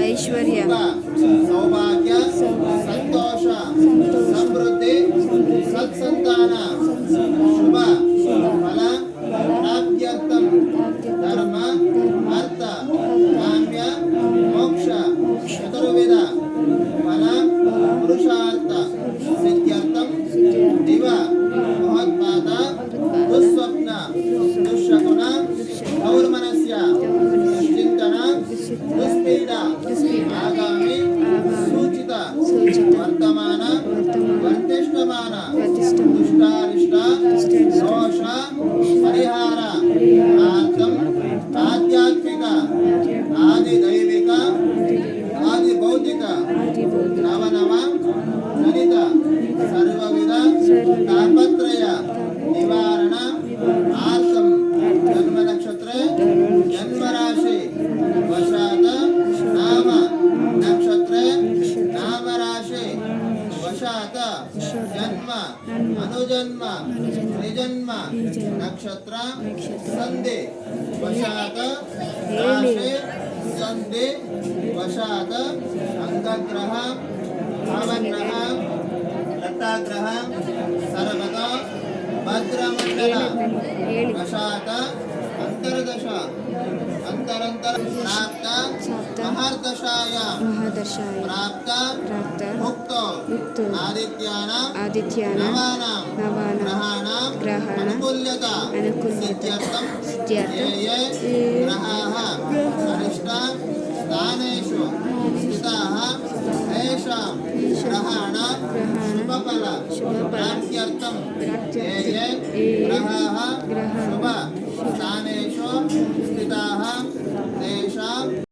ऐश्वर्य सौभाग्य संतोष समृद्धि सत्संतान शुभ फल प्राप्त्यर्थम धर्म अर्थ काम्य मोक्ष चतुर्विध फल पुरुषार्थ सिद्ध्यर्थम दिव महत्पाद दुस्वप्न दुष्शकुन दौर्मनस्य दुश्चिंतन दुष्पीडा आगामी सूचित वर्तमान वर्तिष्ठमान दुष्टारिष्ट दोष परिहार आत्म आध्यात्मिक आदि दैविक आदि भौतिक नवनव जनित सर्वविध तापत्रय निवारण आर्थम जन्म नक्षत्र जन्म राशि वशात नाम नक्षत्र नाम राशि वशात जन्म अनुजन्म त्रिजन्म नक्षत्र संधि वशात राशि संधि वशात अंगग्रह भावग्रह लट्टाग्रह सर्वदा भद्रमंडल वशात अंतर्दश अंतरंतर प्राप्त महादशायां प्राप्त मुक्त आदित्यानां नवानां ग्रहाणां अनुकूल्यता सिद्ध्यर्थं ये ग्रहाः अरिष्ट स्थानेषु स्थिताः तेषां ग्रहाणां शुभफल प्राप्त्यर्थं ये ग्रहाः शुभ